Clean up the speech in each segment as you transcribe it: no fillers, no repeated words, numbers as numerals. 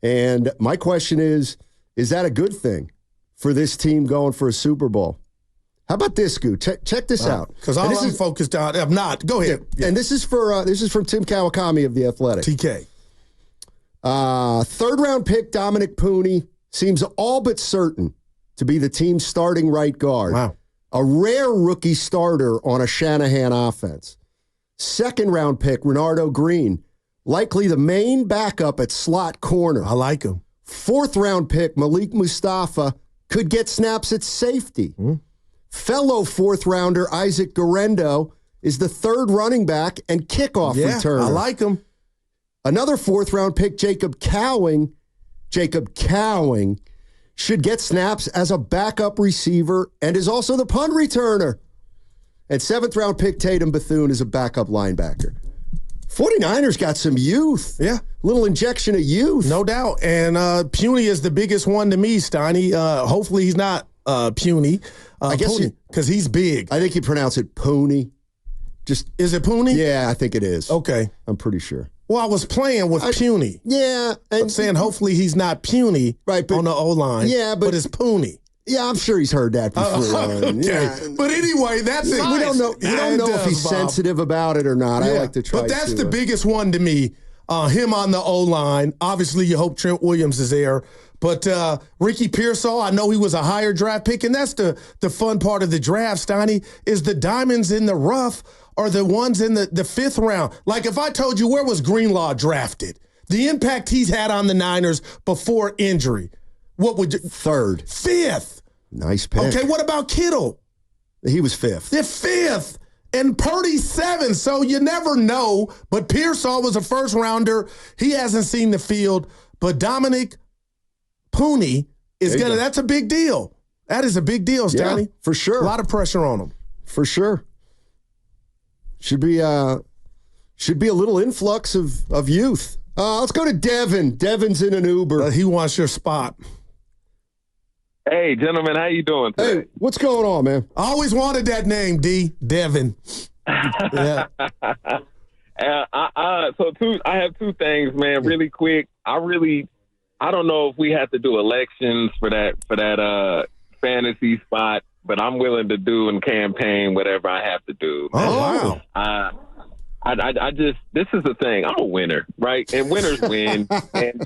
And my question is that a good thing for this team going for a Super Bowl? How about this, Goo? Check this out. Because I'm focused on. I'm not. Go ahead. Yeah. And this is from Tim Kawakami of The Athletic. TK. Third-round pick Dominic Pooney seems all but certain to be the team's starting right guard. Wow. A rare rookie starter on a Shanahan offense. Second-round pick Renardo Green, likely the main backup at slot corner. I like him. Fourth-round pick Malik Mustafa could get snaps at safety. Fellow fourth-rounder Isaac Guerrero is the third running back and kickoff returner. I like him. Another fourth-round pick, Jacob Cowing, should get snaps as a backup receiver and is also the punt returner. And seventh-round pick Tatum Bethune is a backup linebacker. 49ers got some youth. Yeah. Little injection of youth. No doubt. And Puny is the biggest one to me, Steiny. Hopefully he's not puny. I guess because he's big. I think you pronounce it Pooney. Is it Puny? Yeah, I think it is. Okay. I'm pretty sure. Well, I was playing with puny. Yeah. I'm saying hopefully he's not puny on the O-line. Yeah, but it's puny. Yeah, I'm sure he's heard that before. Okay. Yeah. But anyway, that's it. We don't know. We don't know if he's sensitive about it or not. Yeah. I like to try. But that's the biggest one to me. Him on the O-line. Obviously, you hope Trent Williams is there. But Ricky Pearsall, I know he was a higher draft pick, and that's the fun part of the draft, Steiny, is the diamonds in the rough are the ones in the fifth round. Like if I told you where was Greenlaw drafted, the impact he's had on the Niners before injury, what would you? Third. Fifth. Nice pick. Okay, what about Kittle? He was fifth. They're fifth. And Purdy's seventh, so you never know. But Pearsall was a first rounder. He hasn't seen the field. But Dominic Pooney is going to, that's a big deal. That is a big deal, Steiny. Yeah, for sure. A lot of pressure on him. For sure. Should be a little influx of youth. Let's go to Devin. Devin's in an Uber. He wants your spot. Hey, gentlemen, how you doing today? Hey, what's going on, man? I always wanted that name, D. Devin. Yeah. I have two things, man, really quick. I don't know if we have to do elections for that fantasy spot, but I'm willing to do and campaign whatever I have to do. Oh, wow. This is the thing. I'm a winner, right? And winners win. And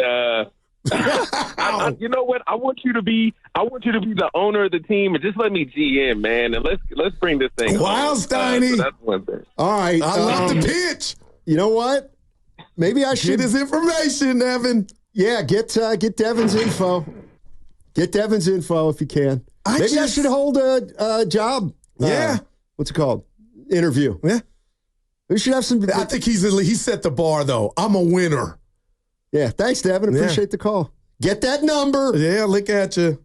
you know what? I want you to be the owner of the team and just let me GM, man. And let's bring this thing. Wow, Steiny. So that's one thing. All right. I love the pitch. You know what? Maybe I should get his information, Evan. Yeah, get Devin's info. Get Devin's info if you can. I should hold a job. Yeah. What's it called? Interview. Yeah. We should have some. I think he set the bar though. I'm a winner. Yeah. Thanks, Devin. Appreciate the call. Get that number. Yeah. Look at you.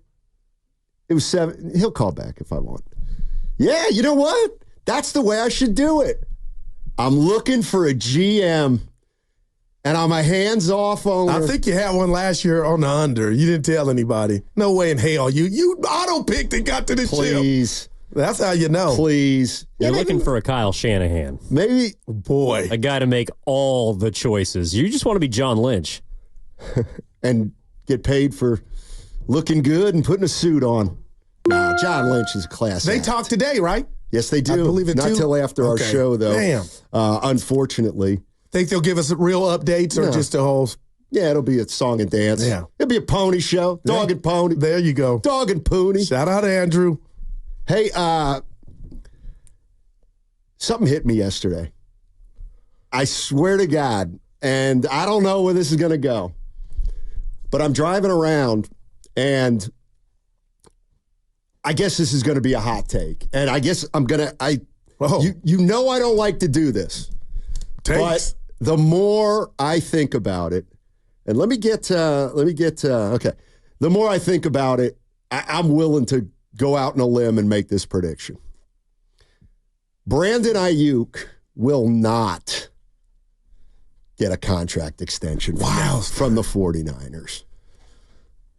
It was 7. He'll call back if I want. Yeah. You know what? That's the way I should do it. I'm looking for a GM. And I'm a hands-off owner. I think you had one last year on the under. You didn't tell anybody. No way in hell. You auto-picked and got to the Please. chip. That's how you know. Please. You're looking for a Kyle Shanahan. Maybe. Boy. A guy to make all the choices. You just want to be John Lynch. And get paid for looking good and putting a suit on. Nah, John Lynch is a class They act. talk today, right? Yes, they do. I believe it Not too. till after our show, though. Damn. Unfortunately. Think they'll give us real updates or just a whole... Yeah, it'll be a song and dance. Yeah. It'll be a pony show. Dog and pony. There you go. Dog and pony. Shout out to Andrew. Hey, something hit me yesterday. I swear to God, and I don't know where this is going to go, but I'm driving around, and I guess this is going to be a hot take, and I guess I'm going to, you know I don't like to do this, but the more I think about it, and let me get, okay. The more I think about it, I'm willing to go out on a limb and make this prediction. Brandon Aiyuk will not get a contract extension from the 49ers.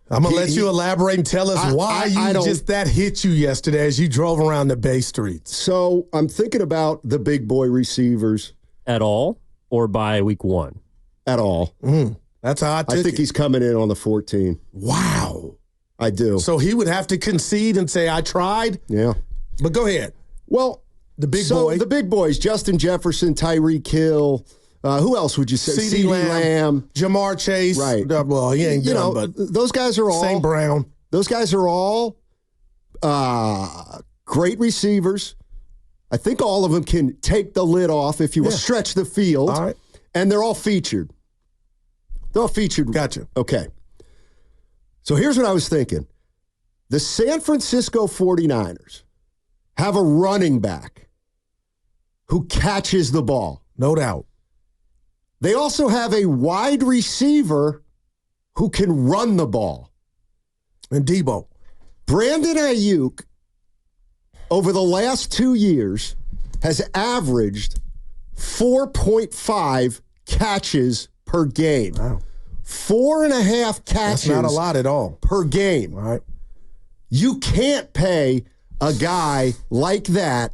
I'm going to let you elaborate and tell us why that hit you yesterday as you drove around the Bay Streets. So I'm thinking about the big boy receivers. At all or by week 1? At all. That's how I took it. I think he's coming in on the 14. Wow. I do. So he would have to concede and say, I tried? Yeah. But go ahead. Well, the big boys, Justin Jefferson, Tyreek Hill. Who else would you say? CeeDee Lamb. Jamar Chase. Right. Well, he ain't done, but those guys are all. St. Brown. Those guys are all great receivers. I think all of them can take the lid off, if you will, stretch the field. All right. And they're all featured. They're all featured. Gotcha. Okay. So here's what I was thinking. The San Francisco 49ers have a running back who catches the ball. No doubt. They also have a wide receiver who can run the ball. And Debo. Brandon Aiyuk, over the last 2 years, has averaged 4.5 catches per game. Wow. 4.5 catches. That's not a lot at all. Per game. All right. You can't pay a guy like that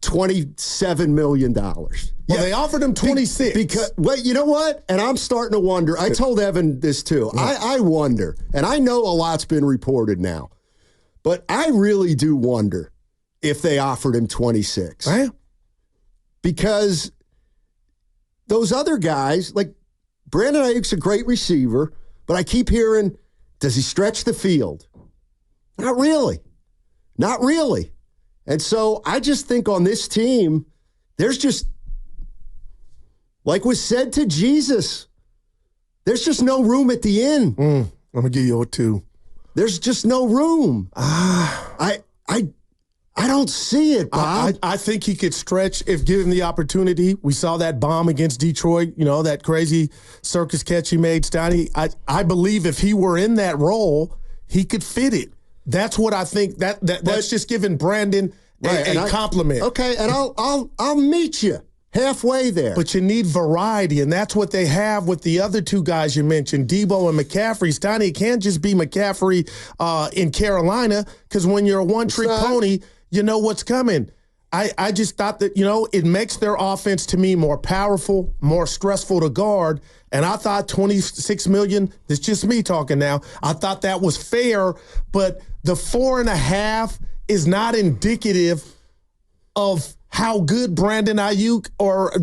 $27 million. Well, they offered him 26. Because, well, you know what? And I'm starting to wonder. I told Evan this too. I wonder, and I know a lot's been reported now, but I really do wonder if they offered him 26. Right? Because those other guys, like Brandon Aiyuk's a great receiver, but I keep hearing, does he stretch the field? Not really. Not really. And so I just think on this team, there's just, like was said to Jesus, there's just no room at the end. I'm going to give you a 2. There's just no room. I don't see it, Bob. I think he could stretch if given the opportunity. We saw that bomb against Detroit, that crazy circus catch he made, Steiny. I believe if he were in that role, he could fit it. That's what I think. That's just giving Brandon a compliment. Okay, and I'll meet you halfway there. But you need variety, and that's what they have with the other two guys you mentioned, Debo and McCaffrey. Steiny, it can't just be McCaffrey in Carolina, because when you're a one-trick pony, you know what's coming. I just thought that, it makes their offense to me more powerful, more stressful to guard. And I thought $26 million, it's just me talking now, I thought that was fair, but the 4.5 is not indicative of how good Brandon Aiyuk or,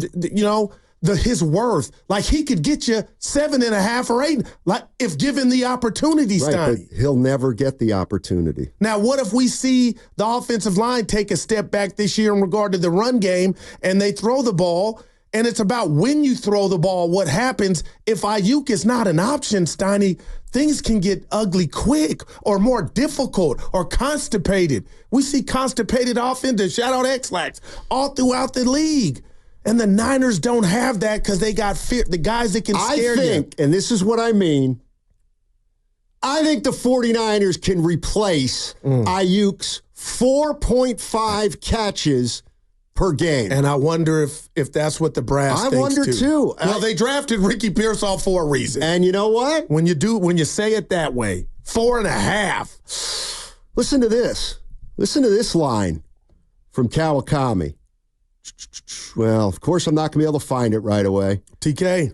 his worth. Like, he could get you 7.5 or 8, like, if given the opportunity, Steiny. Right, but he'll never get the opportunity. Now, what if we see the offensive line take a step back this year in regard to the run game, and they throw the ball, and it's about when you throw the ball, what happens. If Aiyuk is not an option, Steiny, things can get ugly quick or more difficult or constipated. We see constipated offenses, shout out X-Lax, all throughout the league. And the Niners don't have that because they got the guys that can scare you. I think, and this is what I mean, I think the 49ers can replace Aiyuk's 4.5 catches per game. And I wonder if that's what the brass thinks, I wonder too. Well, they drafted Ricky Pearsall for a reason. And you know what? When you say it that way, 4.5. Listen to this. Listen to this line from Kawakami. Well, of course, I'm not going to be able to find it right away. TK.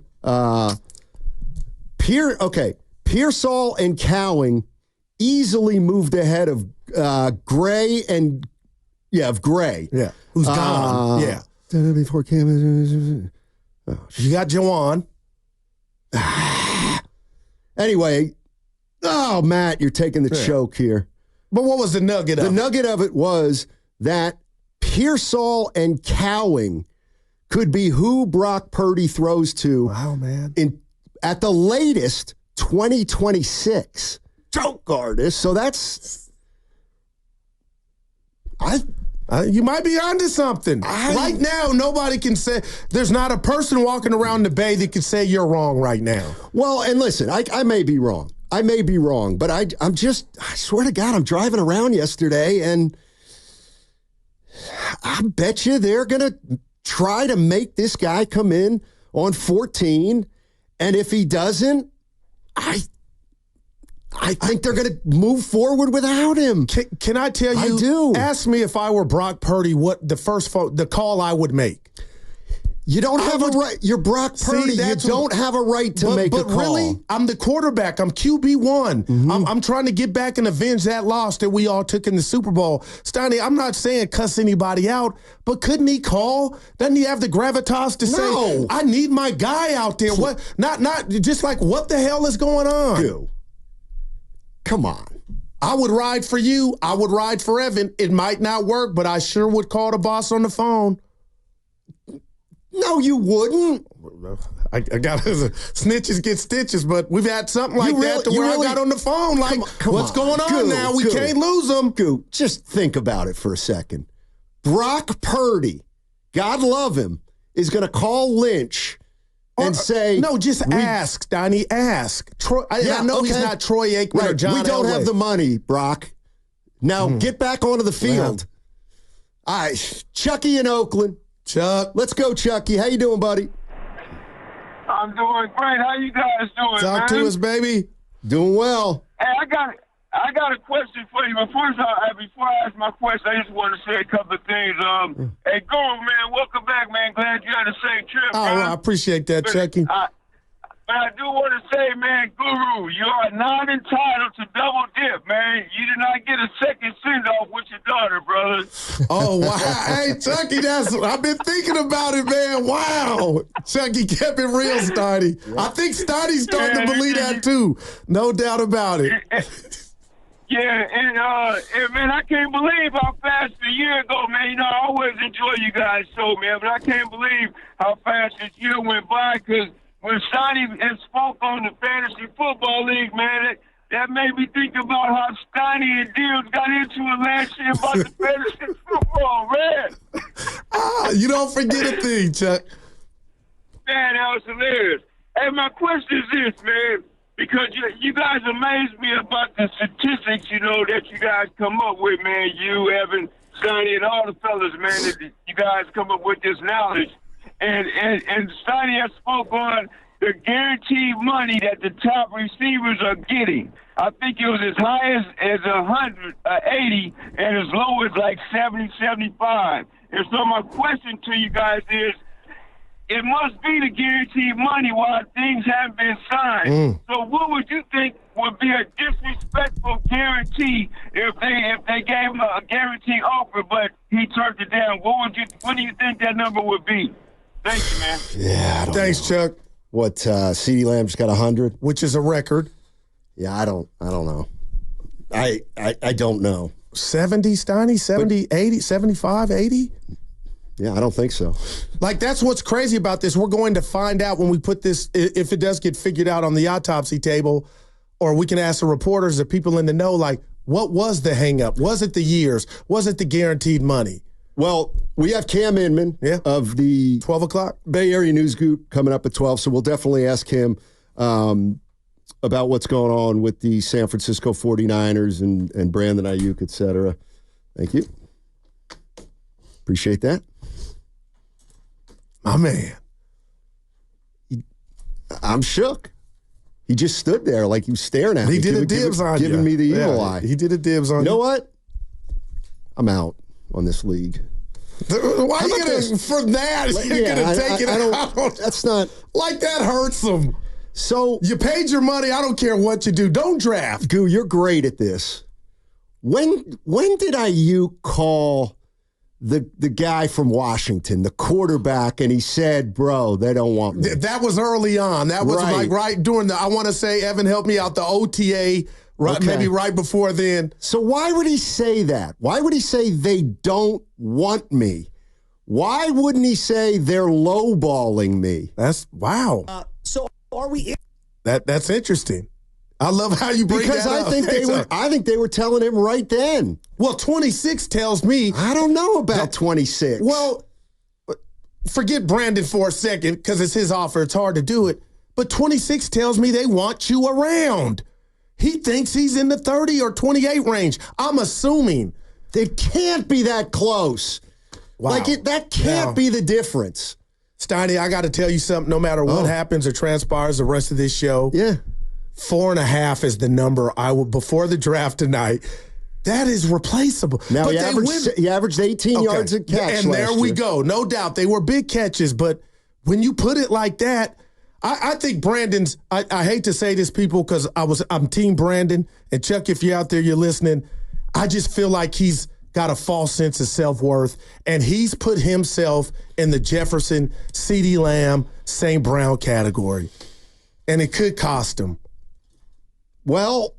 Pearsall and Cowing easily moved ahead of Gray and, of Gray. Yeah, who's gone. Yeah. Before Cam. You got Jawan. Anyway, Matt, you're taking the choke here. But what was the nugget of it? The nugget of it was that Pearsall and Cowing could be who Brock Purdy throws to. Wow, man. At the latest, 2026. Choke artist. So that's... you might be onto something. Right now, nobody can say... There's not a person walking around the Bay that can say you're wrong right now. Well, and listen, I may be wrong. But I swear to God, I'm driving around yesterday, and I bet you they're going to try to make this guy come in on 14, and if he doesn't, I think they're going to move forward without him. Can I tell you? I do. Ask me if I were Brock Purdy what the call I would make. You don't have a right. You're Brock Purdy. You don't have a right to make a call. But really, I'm the quarterback. I'm QB1. Mm-hmm. I'm trying to get back and avenge that loss that we all took in the Super Bowl. Steiny, I'm not saying cuss anybody out, but couldn't he call? Doesn't he have the gravitas to say, I need my guy out there? What? Not just like, what the hell is going on? Dude, come on. I would ride for you. I would ride for Evan. It might not work, but I sure would call the boss on the phone. No, you wouldn't. I got snitches get stitches, but we've had something like that to where I got on the phone like, what's going on now? We can't lose them. Just think about it for a second. Brock Purdy, God love him, is going to call Lynch and say... No, just ask, Donnie, ask. Troy, I know he's not Troy Aikman or John Elway. We don't have the money, Brock. Now, get back onto the field. All right, Chucky in Oakland. Chuck. Let's go, Chucky. How you doing, buddy? I'm doing great. How you guys doing, Talk to us, baby. Doing well. Hey, I got a question for you. But first, before I ask my question, I just want to say a couple of things. Hey, Guru, man, welcome back, man. Glad you had a safe trip, man. I appreciate that, Chucky. But I do want to say, man, Guru, you are not entitled to double dip, man. You did not get a second send-off with your daughter, brother. Oh, wow. Hey, Chucky, I've been thinking about it, man. Wow. Chucky kept it real, Steiny. I think Steiny's starting to believe that, too. No doubt about it. Yeah, and man, I can't believe how fast a year ago, man. You know, I always enjoy you guys' show, man, but I can't believe how fast this year went by because when Steiny had spoke on the Fantasy Football League, man, that made me think about how Steiny and Dibbs got into it last year about the Fantasy Football, man. You don't forget a thing, Chuck. Man, that was hilarious. Hey, my question is this, man, because you guys amaze me about the statistics, you know, that you guys come up with, man. You, Evan, Steiny, and all the fellas, man, that you guys come up with this knowledge. And Steiny has spoke on the guaranteed money that the top receivers are getting. I think it was as high as 180 and as low as like 70, 75. And so my question to you guys is, it must be the guaranteed money while things haven't been signed. So what would you think would be a disrespectful guarantee if they gave him a guaranteed offer, but he turned it down? What do you think that number would be? Thank you, man. Yeah, thanks, Chuck. What, CeeDee Lamb just got 100? Which is a record. Yeah, I don't know. I don't know. 70, Steiny? 70, 80, 75, 80? Yeah, I don't think so. Like, that's what's crazy about this. We're going to find out when we put this, if it does get figured out on the autopsy table, or we can ask the reporters, the people in the know, like, what was the hang-up? Was it the years? Was it the guaranteed money? Well, we have Cam Inman of the 12 o'clock Bay Area News Group coming up at 12, so we'll definitely ask him about what's going on with the San Francisco 49ers and Brandon Aiyuk, et cetera. Thank you. Appreciate that. My man. I'm shook. He just stood there like he was staring at me. He did a dibs on you. Giving me the evil eye. He did a dibs on you. You know what? I'm out on this league. Why are you going to, for that, you're going to take it out? That's not. Like that hurts them. So. You paid your money. I don't care what you do. Don't draft. Goo, you're great at this. When did Aiyuk call the guy from Washington, the quarterback, and he said, bro, they don't want me? That was early on. That was like right during the, I want to say, Evan, help me out, the OTA. Right, maybe right before then. So why would he say that? Why would he say they don't want me? Why wouldn't he say they're lowballing me? That's wow. So are we? That's interesting. I love how you bring that up. Because I think they were telling him right then. Well, 26 tells me. I don't know about 26. Well, forget Brandon for a second because it's his offer. It's hard to do it. But 26 tells me they want you around. He thinks he's in the 30 or 28 range. I'm assuming. It can't be that close. Wow. That can't be the difference. Steiny, I got to tell you something. No matter what happens or transpires the rest of this show, 4.5 is the number I would before the draft tonight. That is replaceable. Now, he averaged 18 yards a catch. And there we go. No doubt. They were big catches, but when you put it like that, I think Brandon's, I hate to say this, people, because I'm Team Brandon. And Chuck, if you're out there, you're listening, I just feel like he's got a false sense of self-worth. And he's put himself in the Jefferson, CeeDee Lamb, St. Brown category. And it could cost him. Well,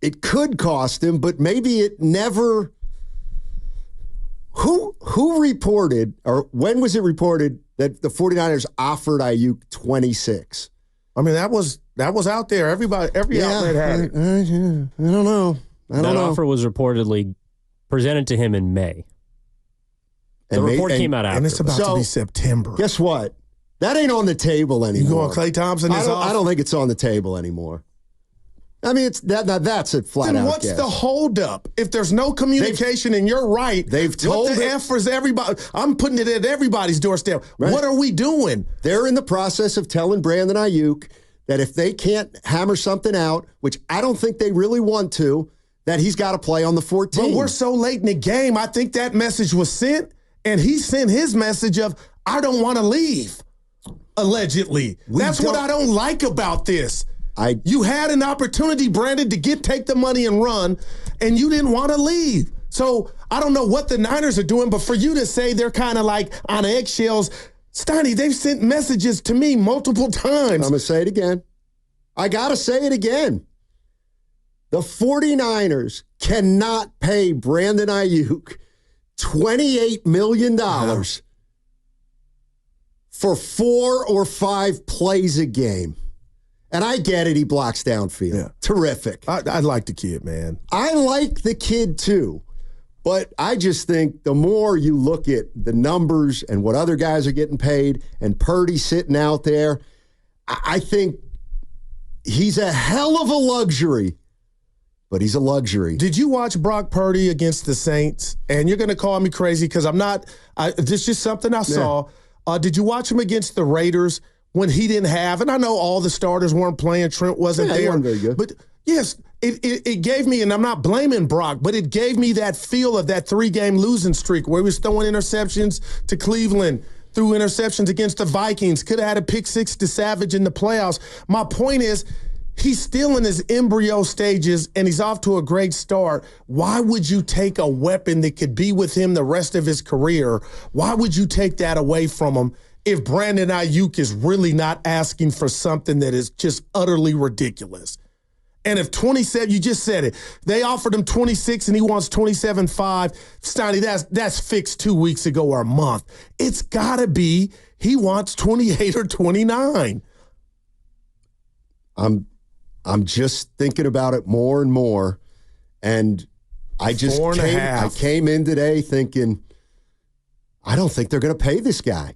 it could cost him, but maybe it never. Who reported, or when was it reported that the 49ers offered Aiyuk 26? I mean, that was out there. Every outlet had it. I don't know. That offer was reportedly presented to him in May. The report came out after. And it's about to be September. Guess what? That ain't on the table anymore. You going Klay Thompson is off? I don't think it's on the table anymore. I mean, that's a flat then out what's guess. the holdup? If there's no communication and you're right, they've told what the F is everybody? I'm putting it at everybody's doorstep. Right. What are we doing? They're in the process of telling Brandon Aiyuk that if they can't hammer something out, which I don't think they really want to, that he's got to play on the 14. But we're so late in the game. I think that message was sent, and he sent his message of, I don't want to leave, allegedly. That's what I don't like about this. You had an opportunity, Brandon, to take the money and run, and you didn't want to leave. So I don't know what the Niners are doing, but for you to say they're kind of like on eggshells, Steiny, they've sent messages to me multiple times. I'm going to say it again. I got to say it again. The 49ers cannot pay Brandon Aiyuk $28 million for 4 or 5 plays a game. And I get it, he blocks downfield. Yeah. Terrific. I like the kid, man. I like the kid too. But I just think the more you look at the numbers and what other guys are getting paid and Purdy sitting out there, I think he's a hell of a luxury. But he's a luxury. Did you watch Brock Purdy against the Saints? And you're going to call me crazy because I'm not. This is just something I saw. Did you watch him against the Raiders when he didn't have, and I know all the starters weren't playing, Trent wasn't there. He wasn't very good. But yes, it gave me, and I'm not blaming Brock, but it gave me that feel of that 3-game losing streak where he was throwing interceptions to Cleveland, threw interceptions against the Vikings, could have had a pick 6 to Savage in the playoffs. My point is, he's still in his embryo stages, and he's off to a great start. Why would you take a weapon that could be with him the rest of his career? Why would you take that away from him if Brandon Aiyuk is really not asking for something that is just utterly ridiculous? And if 27, you just said it, they offered him 26 and he wants 27.5, Steiny, that's fixed 2 weeks ago or a month. It's got to be he wants 28 or 29. I'm just thinking about it more and more, and I came in today thinking, I don't think they're going to pay this guy.